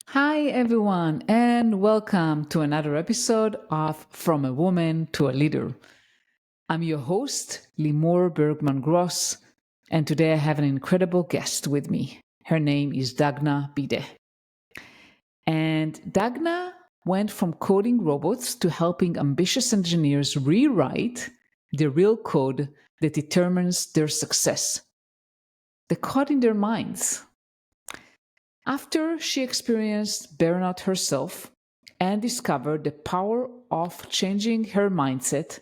Hi, everyone, and welcome to another episode of From a Woman to a Leader. I'm your host, Limor Bergman Gross, and today I have an incredible guest with me. Her name is Dagna Bieda. And Dagna went from coding robots to helping ambitious engineers rewrite the real code that determines their success, the code in their minds. After she experienced burnout herself and discovered the power of changing her mindset,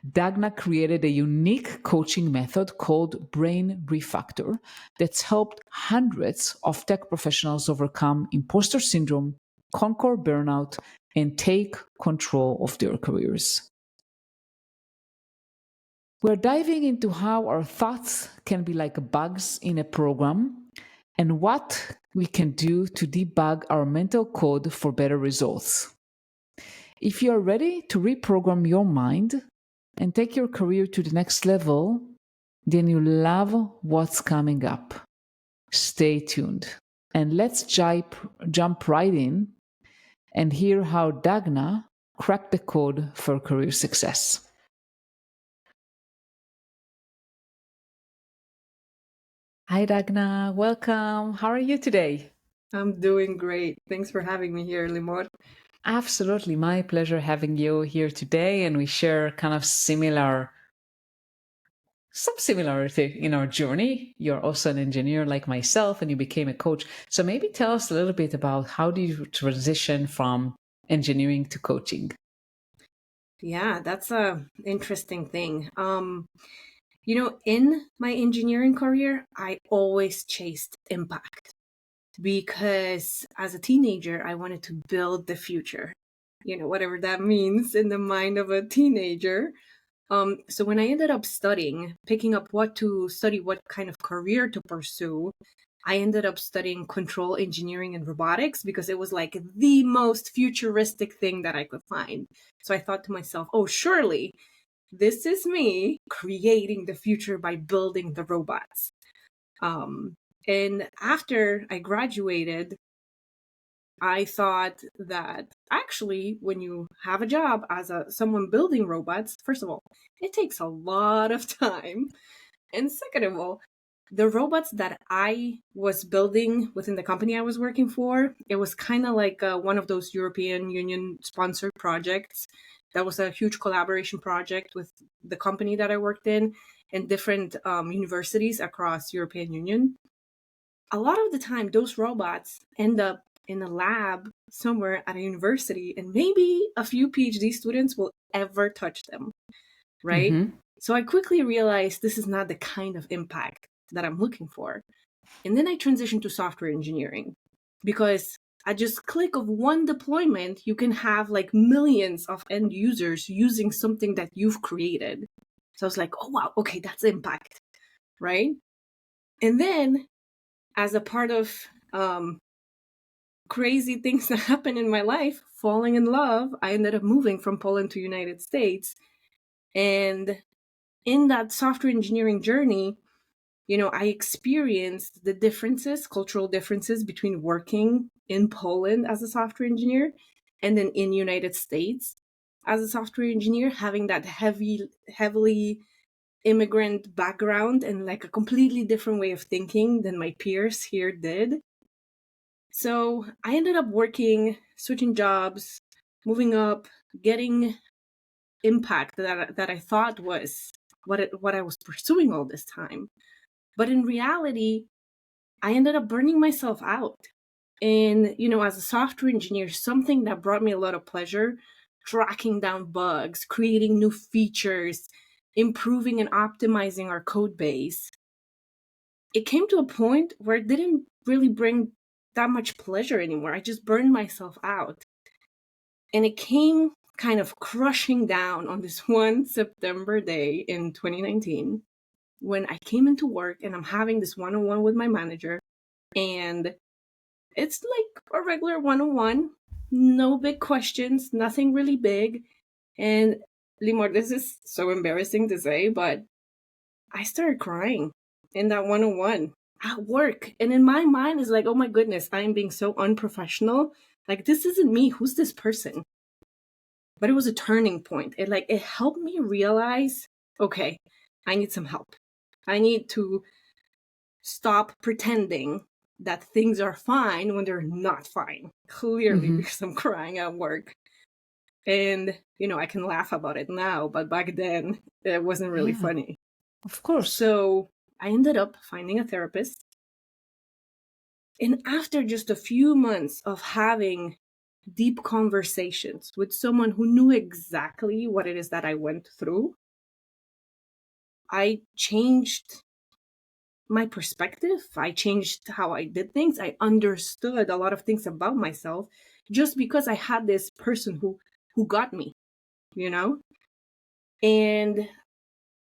Dagna created a unique coaching method called Brain Refactor that's helped hundreds of tech professionals overcome imposter syndrome, conquer burnout, and take control of their careers. We're diving into how our thoughts can be like bugs in a program and what we can do to debug our mental code for better results. If you are ready to reprogram your mind and take your career to the next level, then you love what's coming up. Stay tuned and let's jump right in and hear how Dagna cracked the code for career success. Hi, Dagna. Welcome. How are you today? I'm doing great. Thanks for having me here, Limor. Absolutely. My pleasure having you here today. And we share kind of some similarity in our journey. You're also an engineer like myself, and you became a coach. So maybe tell us a little bit about how do you transition from engineering to coaching? Yeah, that's a interesting thing. In my engineering career, I always chased impact because as a teenager, I wanted to build the future. Whatever that means in the mind of a teenager. So when I ended up studying, picking up what to study, what kind of career to pursue, I ended up studying control engineering and robotics because it was like the most futuristic thing that I could find. So I thought to myself, oh, surely this is me creating the future by building the robots. And after I graduated, I thought that actually, when you have a job as someone building robots, first of all, it takes a lot of time. And second of all, the robots that I was building within the company I was working for, it was kind of like one of those European Union sponsored projects. That was a huge collaboration project with the company that I worked in and different universities across European Union. A lot of the time, those robots end up in a lab somewhere at a university, and maybe a few PhD students will ever touch them, right? Mm-hmm. So I quickly realized this is not the kind of impact that I'm looking for. And then I transitioned to software engineering because at just click of one deployment, you can have like millions of end users using something that you've created. So I was like, oh, wow, okay, that's impact, right? And then as a part of crazy things that happened in my life, falling in love, I ended up moving from Poland to United States. And in that software engineering journey, I experienced the differences, cultural differences between working in Poland as a software engineer and then in United States as a software engineer, having that heavily immigrant background and like a completely different way of thinking than my peers here did. So I ended up working, switching jobs, moving up, getting impact that I thought was what I was pursuing all this time. But in reality, I ended up burning myself out. And, as a software engineer, something that brought me a lot of pleasure, tracking down bugs, creating new features, improving and optimizing our code base, it came to a point where it didn't really bring that much pleasure anymore. I just burned myself out. And it came kind of crushing down on this one September day in 2019 when I came into work and I'm having this one-on-one with my manager. And it's like a regular one-on-one, no big questions, nothing really big. And Limor, this is so embarrassing to say, but I started crying in that one-on-one. at work. And in my mind, it's like, oh my goodness, I am being so unprofessional. Like, this isn't me. Who's this person? But it was a turning point. It helped me realize, okay, I need some help. I need to stop pretending that things are fine when they're not fine. Clearly, because I'm crying at work. And, I can laugh about it now, but back then it wasn't really funny. Of course. So I ended up finding a therapist. And after just a few months of having deep conversations with someone who knew exactly what it is that I went through, I changed my perspective. I changed how I did things. I understood a lot of things about myself just because I had this person who got me, And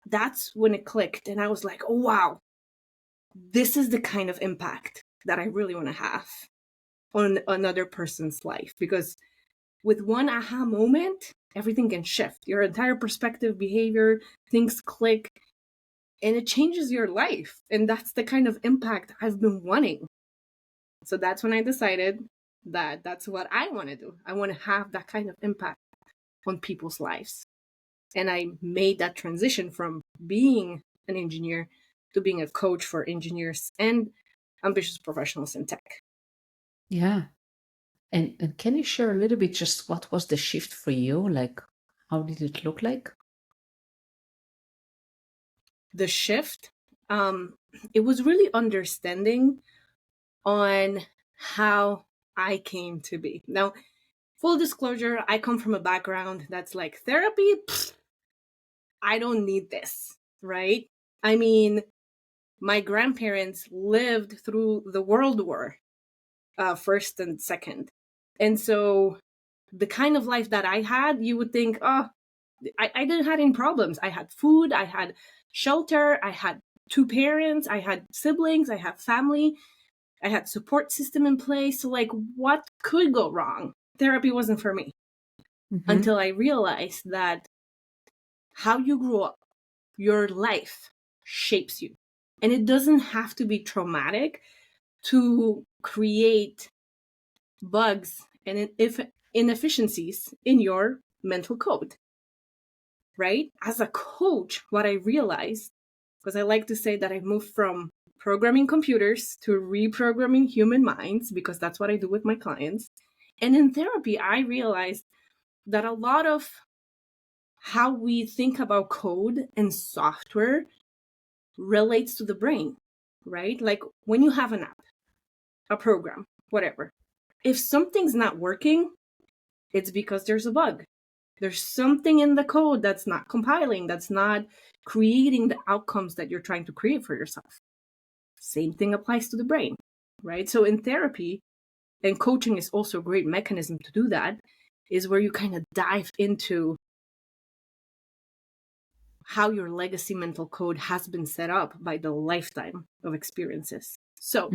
that's when it clicked. And I was like, oh, wow, this is the kind of impact that I really want to have on another person's life. Because with one aha moment, everything can shift. Your entire perspective, behavior, things click, and it changes your life. And that's the kind of impact I've been wanting. So that's when I decided that that's what I want to do. I want to have that kind of impact on people's lives. And I made that transition from being an engineer to being a coach for engineers and ambitious professionals in tech. Yeah. And can you share a little bit just what was the shift for you? Like, how did it look like? The shift, it was really understanding on how I came to be. Now, full disclosure, I come from a background that's like therapy. I don't need this, right? I mean, my grandparents lived through the World War, first and second. And so the kind of life that I had, you would think, oh, I didn't have any problems. I had food, I had shelter, I had two parents, I had siblings, I had family, I had support system in place. So like, what could go wrong? Therapy wasn't for me until I realized that how you grew up, your life shapes you. And it doesn't have to be traumatic to create bugs and inefficiencies in your mental code, right? As a coach, what I realized, because I like to say that I moved from programming computers to reprogramming human minds, because that's what I do with my clients. And in therapy, I realized that a lot of how we think about code and software relates to the brain, right? Like when you have an app, a program, whatever, if something's not working, it's because there's a bug. There's something in the code that's not compiling, that's not creating the outcomes that you're trying to create for yourself. Same thing applies to the brain, right? So in therapy, and coaching is also a great mechanism to do that, is where you kind of dive into how your legacy mental code has been set up by the lifetime of experiences. So,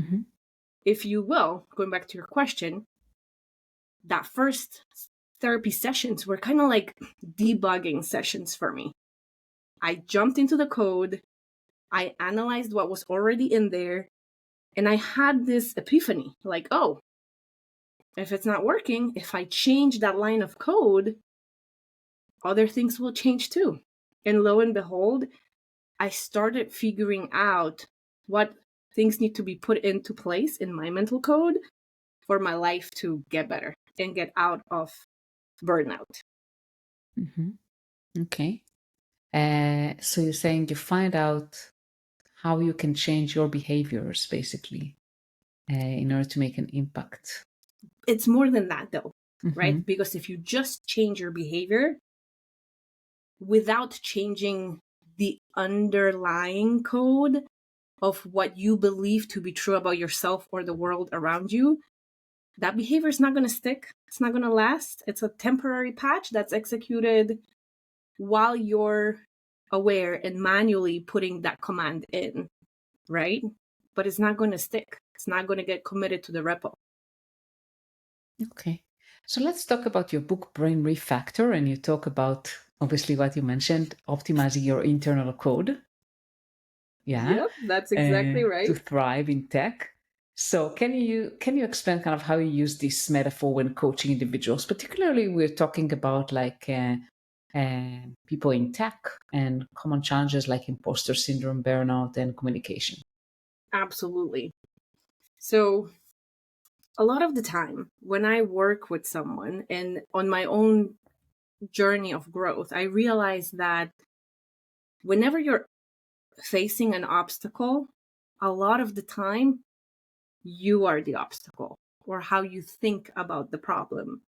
if you will, going back to your question, that first therapy sessions were kind of like debugging sessions for me. I jumped into the code, I analyzed what was already in there, and I had this epiphany like, oh, if it's not working, if I change that line of code, other things will change too. And lo and behold, I started figuring out what things need to be put into place in my mental code for my life to get better and get out of burnout. Okay. So you're saying you find out how you can change your behaviors, basically, in order to make an impact. It's more than that, though, right? Because if you just change your behavior without changing the underlying code of what you believe to be true about yourself or the world around you, that behavior is not going to stick. It's not going to last. It's a temporary patch that's executed while you're aware and manually putting that command in, right? But it's not going to stick. It's not going to get committed to the repo. Okay. So let's talk about your book, Brain Refactor, and you talk about, obviously, what you mentioned, optimizing your internal code. yeah, Yep, that's exactly to right. thrive in tech. So can you explain kind of how you use this metaphor when coaching individuals? Particularly, we're talking about like people in tech and common challenges like imposter syndrome, burnout, and communication. Absolutely. So, a lot of the time when I work with someone and on my own journey of growth, I realize that whenever you're facing an obstacle, a lot of the time you are the obstacle or how you think about the problem.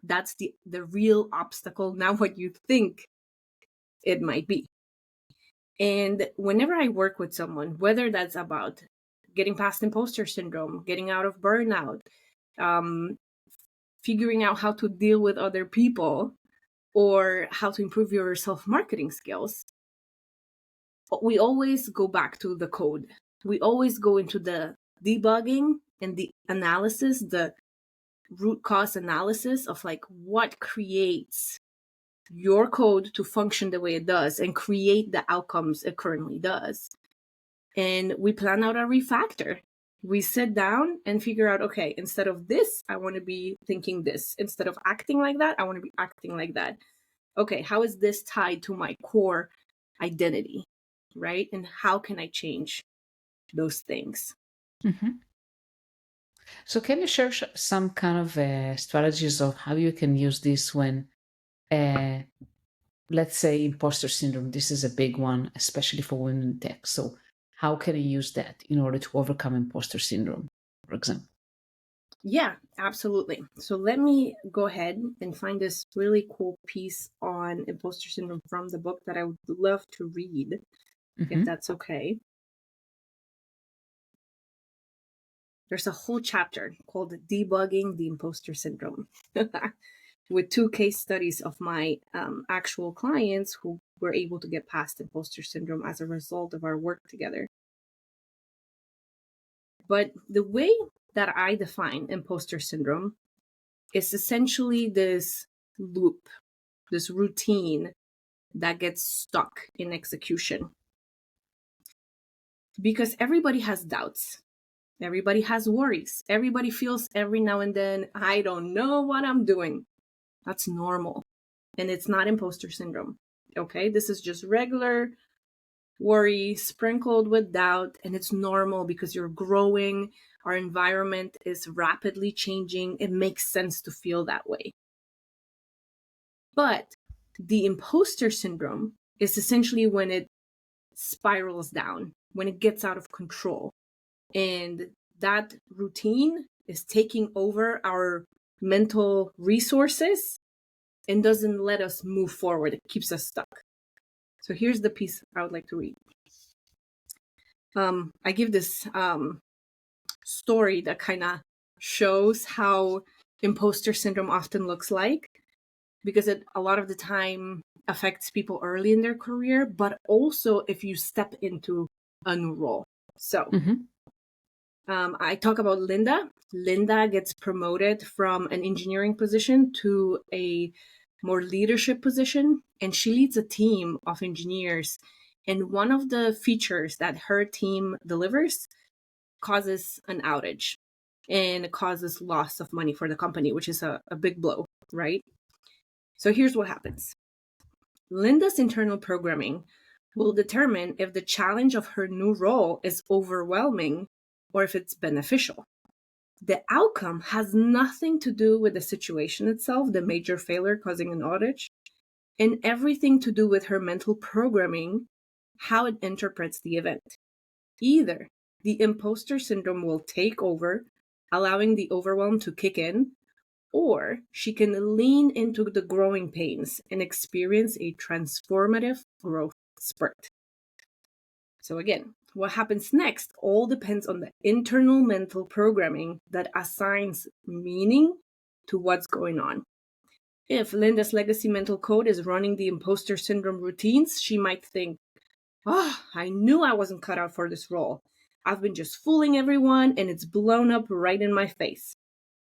That's the real obstacle, not what you think it might be. And whenever I work with someone, whether that's about getting past imposter syndrome, getting out of burnout, um, figuring out how to deal with other people, or how to improve your self marketing skills, we always go back to the code. We always go into the debugging and the analysis, the root cause analysis of like what creates your code to function the way it does and create the outcomes it currently does. And we plan out a refactor. We sit down and figure out, okay, instead of this, I want to be thinking this. Instead of acting like that, I want to be acting like that. Okay, how is this tied to my core identity, right? And how can I change those things? Mhm. So can you share some kind of strategies of how you can use this when, uh, let's say, imposter syndrome? This is a big one, especially for women in tech. So how can you use that in order to overcome imposter syndrome, for example? Yeah, absolutely. So let me go ahead and find this really cool piece on imposter syndrome from the book that I would love to read, if Hmm. that's okay. There's a whole chapter called Debugging the Imposter Syndrome with two case studies of my actual clients who were able to get past imposter syndrome as a result of our work together. But the way that I define imposter syndrome is essentially this loop, this routine that gets stuck in execution. Because everybody has doubts, everybody has worries, everybody feels every now and then, I don't know what I'm doing. That's normal. And it's not imposter syndrome. Okay, this is just regular worry sprinkled with doubt, and it's normal because you're growing. Our environment is rapidly changing. It makes sense to feel that way. But the imposter syndrome is essentially when it spirals down, when it gets out of control. And that routine is taking over our mental resources and doesn't let us move forward. It keeps us stuck. So here's the piece I would like to read. I give this story that kind of shows how imposter syndrome often looks like, because it a lot of the time affects people early in their career, but also if you step into a new role. So Hmm. I talk about Linda. Linda gets promoted from an engineering position to a more leadership position, and she leads a team of engineers. And one of the features that her team delivers causes an outage and causes loss of money for the company, which is a big blow, right? So here's what happens. Linda's internal programming will determine if the challenge of her new role is overwhelming or if it's beneficial. The outcome has nothing to do with the situation itself, the major failure causing an outage, and everything to do with her mental programming, how it interprets the event. Either the imposter syndrome will take over, allowing the overwhelm to kick in, or she can lean into the growing pains and experience a transformative growth spurt. So, again, what happens next all depends on the internal mental programming that assigns meaning to what's going on. If Linda's legacy mental code is running the imposter syndrome routines, she might think, oh, I knew I wasn't cut out for this role. I've been just fooling everyone and it's blown up right in my face.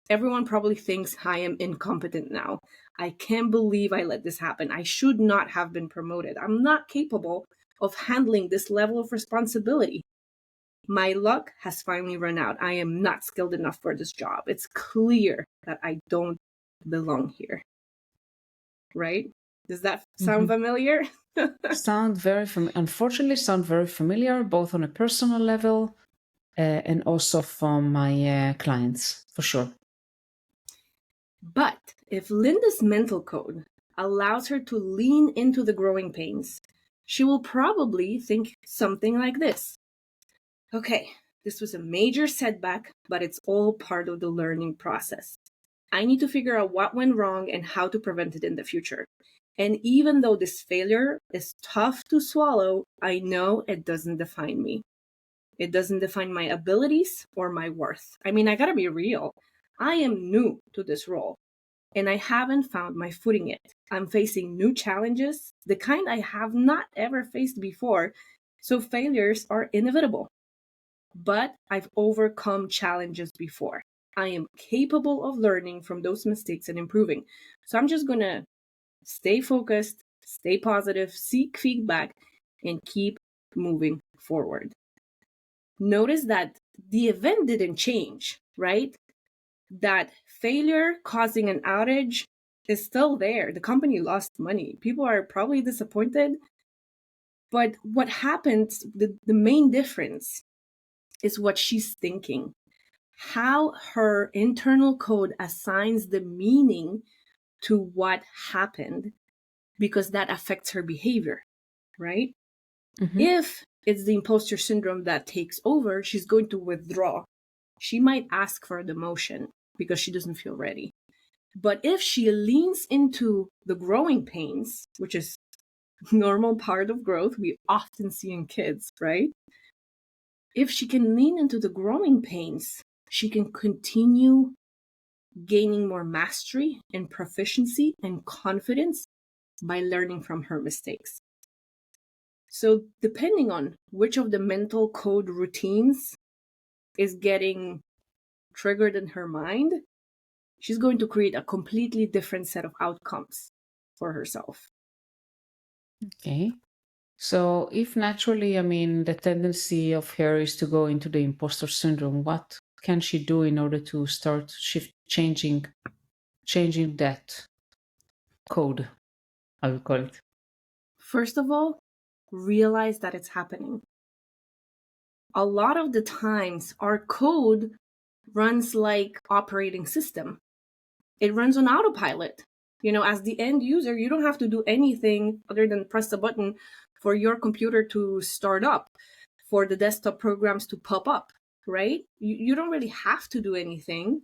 Everyone probably thinks I am incompetent now. I can't believe I let this happen. I should not have been promoted. I'm not capable of handling this level of responsibility. My luck has finally run out. I am not skilled enough for this job. It's clear that I don't belong here. Right? Does that sound familiar? Unfortunately, sound very familiar, both on a personal level and also from my clients, for sure. But if Linda's mental code allows her to lean into the growing pains, she will probably think something like this. Okay, this was a major setback, but it's all part of the learning process. I need to figure out what went wrong and how to prevent it in the future. And even though this failure is tough to swallow, I know it doesn't define me. It doesn't define my abilities or my worth. I mean, I gotta be real. I am new to this role and I haven't found my footing yet. I'm facing new challenges, the kind I have not ever faced before. So failures are inevitable. But I've overcome challenges before. I am capable of learning from those mistakes and improving. So I'm just gonna stay focused, stay positive, seek feedback, and keep moving forward. Notice that the event didn't change, right? That failure causing an outage is still there. The company lost money. People are probably disappointed. But what happens, the main difference is what she's thinking, how her internal code assigns the meaning to what happened, because that affects her behavior, right? If it's the imposter syndrome that takes over, she's going to withdraw. She might ask for a demotion because she doesn't feel ready. But if she leans into the growing pains, which is normal part of growth we often see in kids, right? If she can lean into the growing pains, she can continue gaining more mastery and proficiency and confidence by learning from her mistakes. So depending on which of the mental code routines is getting triggered in her mind, she's going to create a completely different set of outcomes for herself. Okay. So if naturally, the tendency of her is to go into the imposter syndrome, what can she do in order to start changing that code, I would call it? First of all, realize that it's happening. A lot of the times our code runs like operating system. It runs on autopilot. As the end user, you don't have to do anything other than press the button for your computer to start up, for the desktop programs to pop up, right? You don't really have to do anything.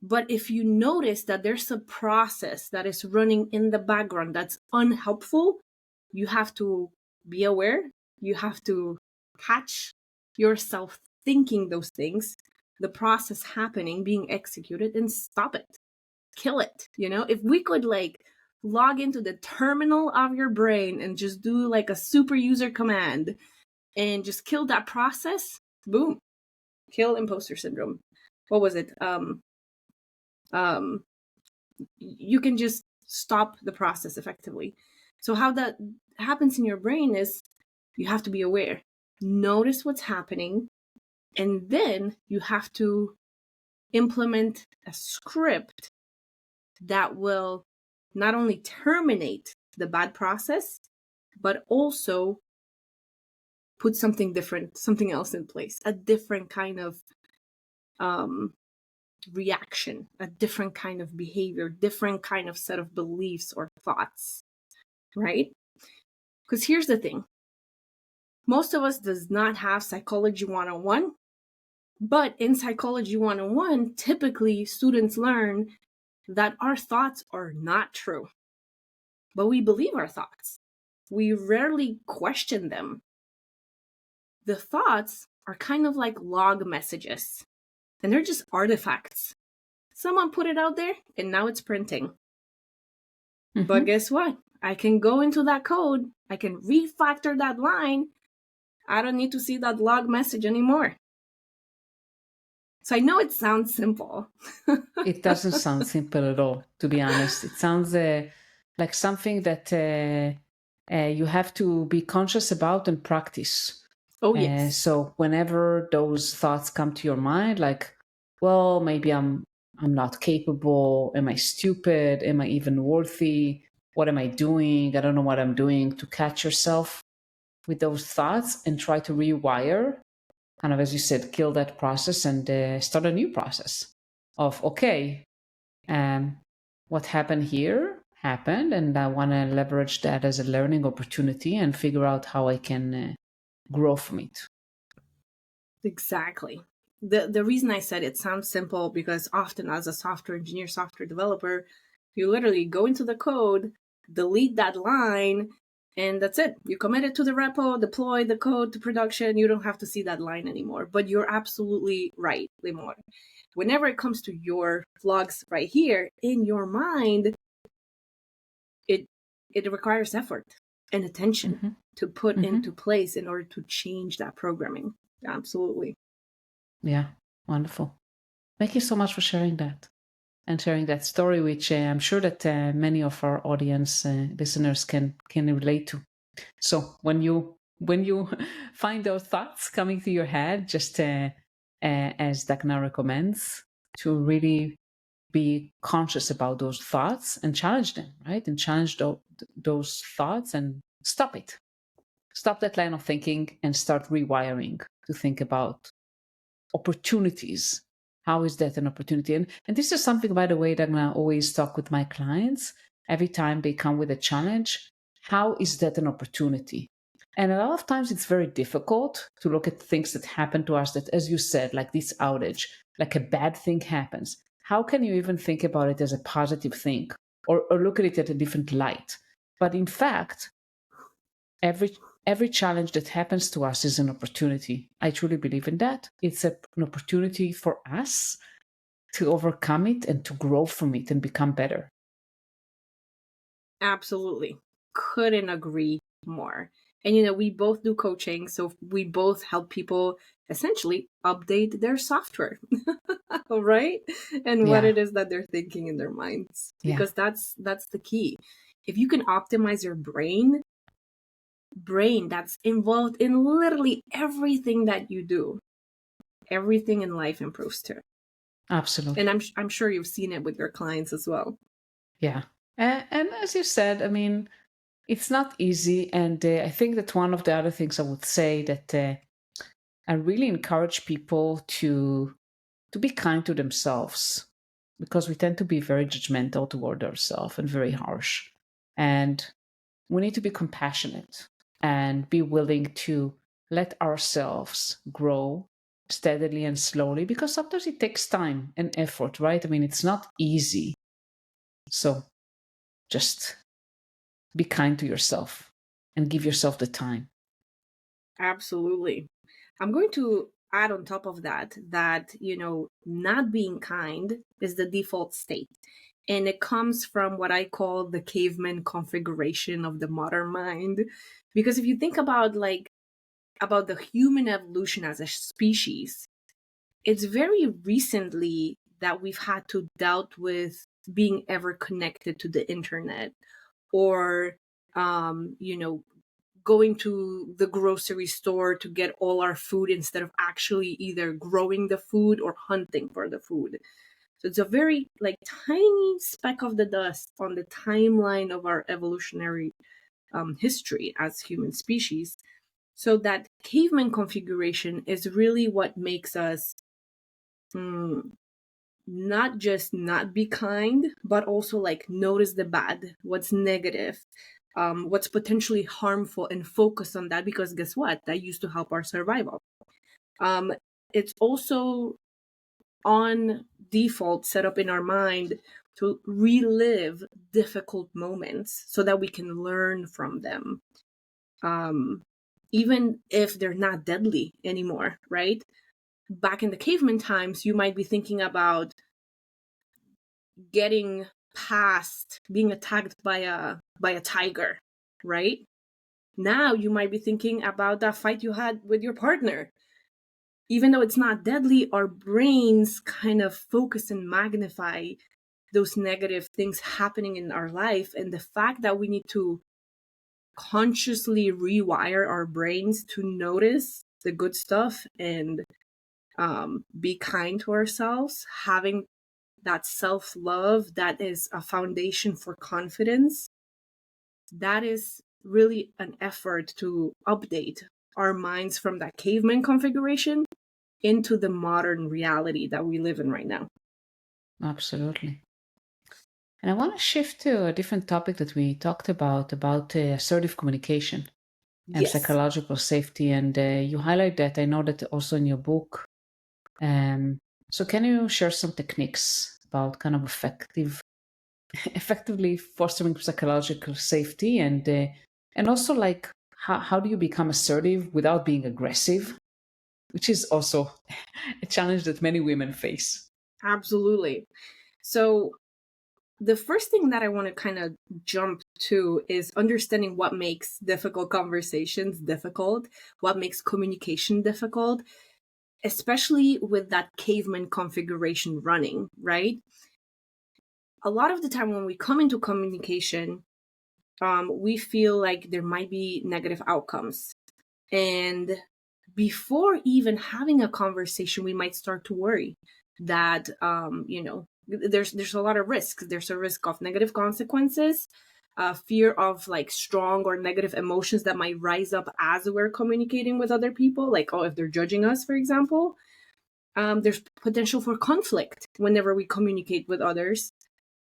But if you notice that there's a process that is running in the background that's unhelpful, you have to be aware. You have to catch yourself thinking those things, the process happening, being executed, and stop it. Kill it. If we could log into the terminal of your brain and just do a super user command and just kill that process, boom, kill imposter syndrome. What was it? You can just stop the process effectively. So how that happens in your brain is you have to be aware, notice what's happening, and then you have to implement a script that will not only terminate the bad process, but also put something different, something else in place, a different kind of reaction, a different kind of behavior, different kind of set of beliefs or thoughts, right? Because here's the thing. Most of us does not have Psychology 101, but in Psychology 101, typically students learn that our thoughts are not true, but we believe our thoughts. We rarely question them. The thoughts are kind of like log messages, and they're just artifacts. Someone put it out there, and now it's printing. But guess what? I can go into that code. I can refactor that line. I don't need to see that log message anymore. So I know it sounds simple. It doesn't sound simple at all, to be honest. It sounds like something that you have to be conscious about and practice. Oh, yes. So whenever those thoughts come to your mind, like, well, maybe I'm not capable. Am I stupid? Am I even worthy? What am I doing? I don't know what I'm doing. To catch yourself with those thoughts and try to rewire, kind of, as you said, kill that process and start a new process of, okay, what happened here happened, and I want to leverage that as a learning opportunity and figure out how I can grow from it. Exactly. The reason I said it sounds simple because often as a software engineer, software developer, you literally go into the code, delete that line, and that's it. You commit it to the repo, deploy the code to production. You don't have to see that line anymore. But you're absolutely right, Limor. Whenever it comes to your vlogs right here, in your mind, it requires effort and attention Mm-hmm. to put Mm-hmm. into place in order to change that programming. Absolutely. Yeah, wonderful. Thank you so much for sharing that and sharing that story, which I'm sure that many of our audience listeners can relate to. So when you find those thoughts coming to your head, just as Dagna recommends, to really be conscious about those thoughts and challenge them, right? And challenge those thoughts and stop it. Stop that line of thinking and start rewiring to think about opportunities. How is that an opportunity? And this is something, by the way, that I always talk with my clients every time they come with a challenge. How is that an opportunity? And a lot of times it's very difficult to look at things that happen to us that, as you said, like this outage, like a bad thing happens. How can you even think about it as a positive thing or look at it at a different light? But in fact, every challenge that happens to us is an opportunity. I truly believe in that. It's an opportunity for us to overcome it and to grow from it and become better. Absolutely. Couldn't agree more. And you know, we both do coaching, so we both help people essentially update their software, right? And what Yeah, it is that they're thinking in their minds. yeah, Because that's the key. If you can optimize your brain that's involved in literally everything that you do, everything in life improves too. And absolutely. I'm sure you've seen it with your clients as well. Yeah. And as you said, I mean, it's not easy. And I think that one of the other things I would say that I really encourage people to be kind to themselves, because we tend to be very judgmental toward ourselves and very harsh. And we need to be compassionate and be willing to let ourselves grow steadily and slowly, because sometimes it takes time and effort, right? I mean, it's not easy. So just be kind to yourself and give yourself the time. Absolutely. I'm going to add on top of that, you know, not being kind is the default state. And it comes from what I call the caveman configuration of the modern mind. Because if you think about about the human evolution as a species, it's very recently that we've had to dealt with being ever connected to the internet or you know, going to the grocery store to get all our food instead of actually either growing the food or hunting for the food. So it's a very like tiny speck of the dust on the timeline of our evolutionary history as human species. So that caveman configuration is really what makes us mm, not just not be kind, but also like notice the bad, what's negative, what's potentially harmful, and focus on that because guess what? That used to help our survival. Um, it's also on default set up in our mind to relive difficult moments so that we can learn from them, um, even if they're not deadly anymore, right? Back in the caveman times, you might be thinking about getting past being attacked by a tiger, right? Now you might be thinking about that fight you had with your partner. Even though it's not deadly, our brains kind of focus and magnify those negative things happening in our life, and the fact that we need to consciously rewire our brains to notice the good stuff and be kind to ourselves, having that self-love that is a foundation for confidence, that is really an effort to update our minds from that caveman configuration into the modern reality that we live in right now. Absolutely. And I want to shift to a different topic that we talked about assertive communication and Yes, psychological safety. And you highlight that. I know that also in your book. So can you share some techniques about kind of effectively fostering psychological safety and also like how do you become assertive without being aggressive, which is also a challenge that many women face. absolutely. So the first thing that I want to kind of jump to is understanding what makes difficult conversations difficult, what makes communication difficult, especially with that caveman configuration running, right? A lot of the time when we come into communication, we feel like there might be negative outcomes. And before even having a conversation, we might start to worry that, there's a lot of risks. There's a risk of negative consequences, fear of like strong or negative emotions that might rise up as we're communicating with other people. Like, oh, if they're judging us, for example, there's potential for conflict whenever we communicate with others,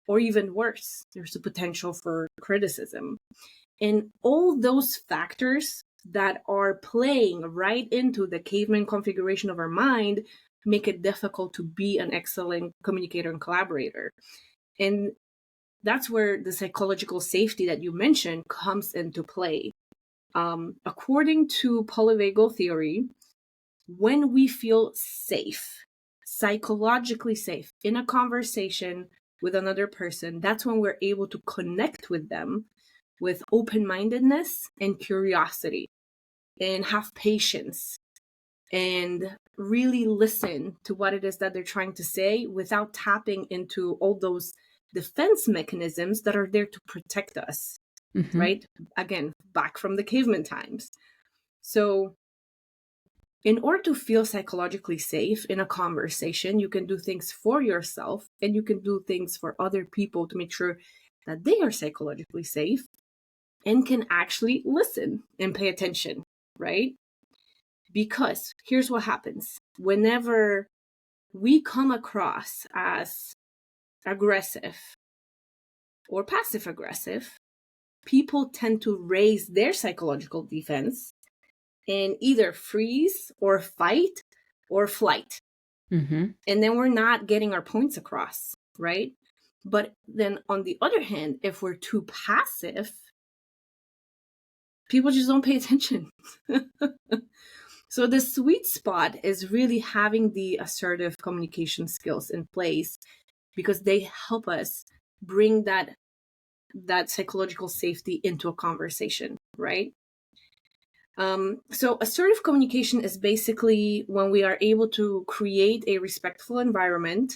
or even worse, there's a potential for criticism. And all those factors that are playing right into the caveman configuration of our mind make it difficult to be an excellent communicator and collaborator. And that's where the psychological safety that you mentioned comes into play. According to polyvagal theory, when we feel safe, psychologically safe in a conversation with another person, that's when we're able to connect with them with open-mindedness and curiosity and have patience and really listen to what it is that they're trying to say without tapping into all those defense mechanisms that are there to protect us, right? Again, back from the caveman times. So in order to feel psychologically safe in a conversation, you can do things for yourself and you can do things for other people to make sure that they are psychologically safe and can actually listen and pay attention, right? Because here's what happens. Whenever we come across as aggressive or passive aggressive, people tend to raise their psychological defense and either freeze or fight or flight. And then we're not getting our points across, right? But then on the other hand, if we're too passive, people just don't pay attention. So the sweet spot is really having the assertive communication skills in place because they help us bring that psychological safety into a conversation, right? So assertive communication is basically when we are able to create a respectful environment.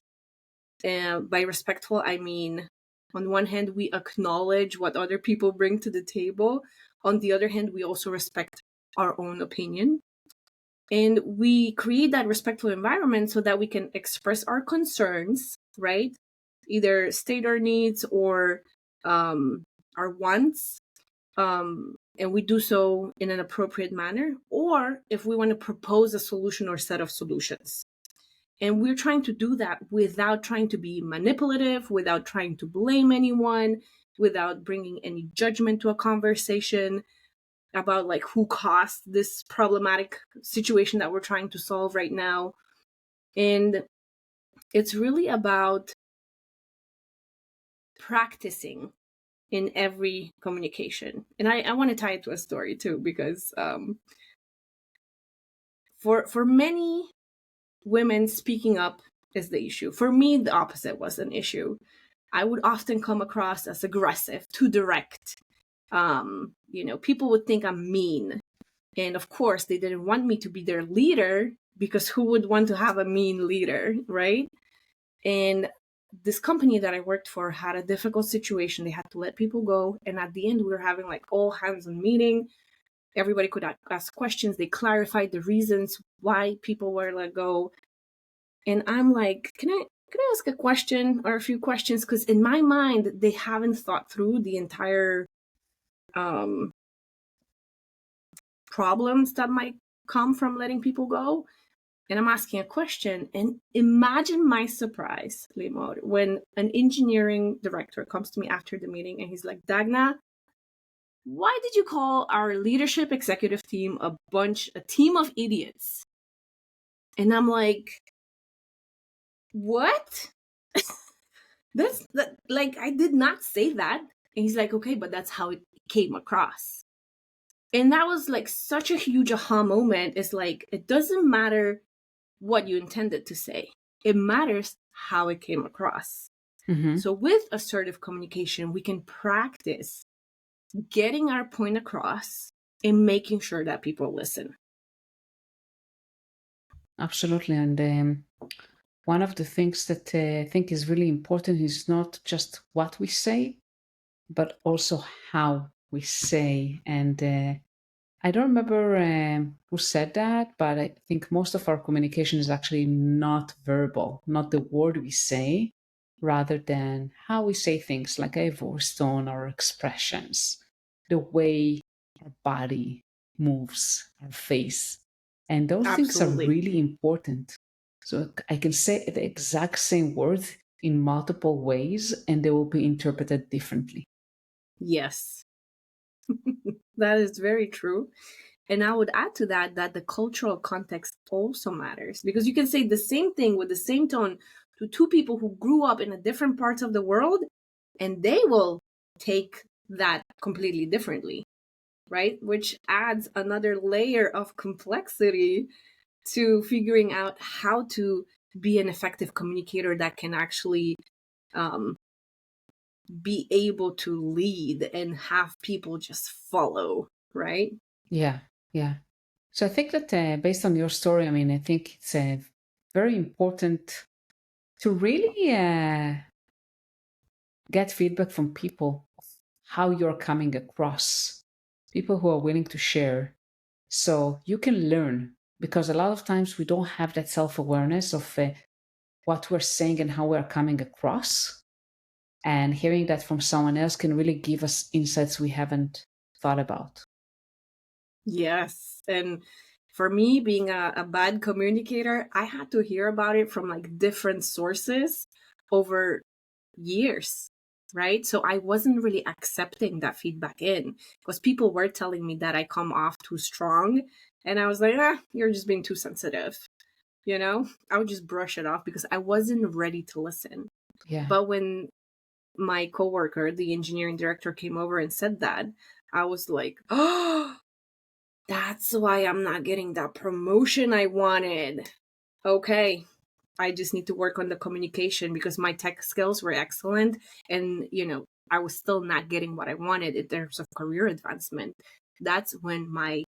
By respectful, I mean, on one hand, we acknowledge what other people bring to the table. On the other hand, we also respect our own opinion. And we create that respectful environment so that we can express our concerns, right? Either state our needs or our wants. And we do so in an appropriate manner, or if we want to propose a solution or set of solutions. And we're trying to do that without trying to be manipulative, without trying to blame anyone, without bringing any judgment to a conversation about like who caused this problematic situation that we're trying to solve right now. And it's really about practicing in every communication. And I want to tie it to a story too, because for many women, speaking up is the issue. For me, the opposite was an issue. I would often come across as aggressive, too direct. People would think I'm mean. And of course, they didn't want me to be their leader because who would want to have a mean leader, right? And this company that I worked for had a difficult situation. They had to let people go. And at the end, we were having like all hands on meeting. Everybody could ask questions. They clarified the reasons why people were let go. And I'm like, can I ask a question or a few questions? Because in my mind, they haven't thought through the entire problems that might come from letting people go. And I'm asking a question. And imagine my surprise, Limor, when an engineering director comes to me after the meeting and he's like, Dagna, why did you call our leadership executive team a team of idiots? And I'm like, what? Like, I did not say that. And he's like, okay, but that's how it came across. And that was like such a huge aha moment. It's like, it doesn't matter what you intended to say. It matters how it came across. Mm-hmm. So with assertive communication, we can practice getting our point across and making sure that people listen. Absolutely. And one of the things that I think is really important is not just what we say, but also how we say. And I don't remember who said that, but I think most of our communication is actually not verbal, not the word we say, rather than how we say things, like a voice tone or expressions, the way our body moves, our face. And those things are Absolutely. really important. So I can say the exact same words in multiple ways, and they will be interpreted differently. Yes. That is very true. And I would add to that the cultural context also matters, because you can say the same thing with the same tone to two people who grew up in a different parts of the world, and they will take that completely differently, right? Which adds another layer of complexity to figuring out how to be an effective communicator that can actually be able to lead and have people just follow, right? Yeah, yeah. So I think that based on your story, I mean, I think it's very important to really get feedback from people, how you're coming across, people who are willing to share. So you can learn, because a lot of times we don't have that self awareness of what we're saying and how we're coming across. And hearing that from someone else can really give us insights we haven't thought about. Yes. And for me, being a bad communicator, I had to hear about it from like different sources over years, right? So I wasn't really accepting that feedback in, because people were telling me that I come off too strong. And I was like, you're just being too sensitive. I would just brush it off because I wasn't ready to listen. Yeah. But when my coworker, the engineering director, came over and said that, I was like, oh, that's why I'm not getting that promotion I wanted. Okay. I just need to work on the communication, because my tech skills were excellent, and I was still not getting what I wanted in terms of career advancement. That's when my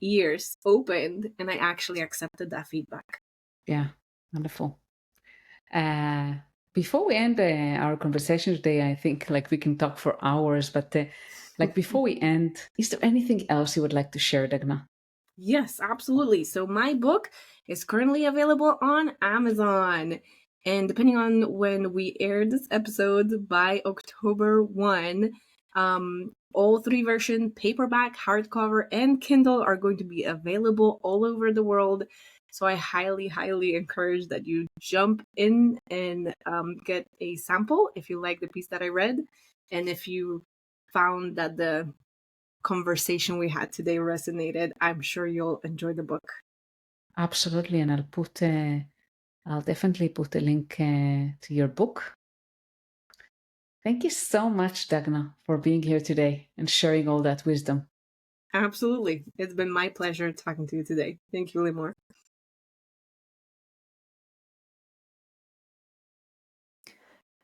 ears opened and I actually accepted that feedback. Yeah. Wonderful. Uh, Before we end our conversation today, I think like we can talk for hours, but like before we end, is there anything else you would like to share, Dagna? Yes, absolutely. So my book is currently available on Amazon. And depending on when we air this episode, by October 1, all three versions, paperback, hardcover, and Kindle, are going to be available all over the world. So I highly, highly encourage that you jump in and get a sample if you like the piece that I read. And if you found that the conversation we had today resonated, I'm sure you'll enjoy the book. Absolutely, and I'll definitely put a link to your book. Thank you so much, Dagna, for being here today and sharing all that wisdom. Absolutely. It's been my pleasure talking to you today. Thank you, Limor.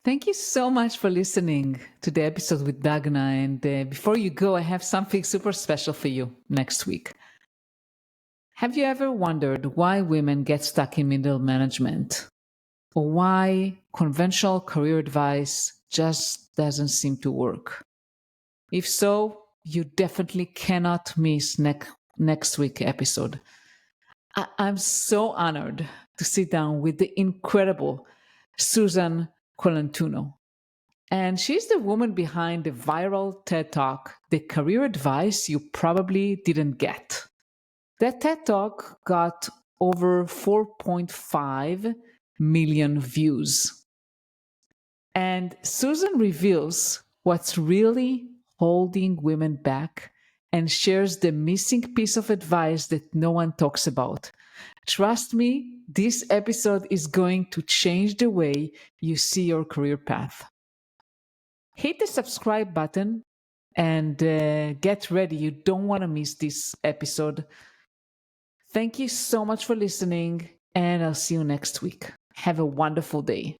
Thank you so much for listening to the episode with Dagna. And before you go, I have something super special for you next week. Have you ever wondered why women get stuck in middle management? or why conventional career advice just doesn't seem to work? If so, you definitely cannot miss next week's episode. I'm so honored to sit down with the incredible Susan Colantuno. And she's the woman behind the viral TED Talk, The Career Advice You Probably Didn't Get. That TED Talk got over 4.5 million views. And Susan reveals what's really holding women back and shares the missing piece of advice that no one talks about. Trust me, this episode is going to change the way you see your career path. Hit the subscribe button and get ready. You don't want to miss this episode. Thank you so much for listening, and I'll see you next week. Have a wonderful day.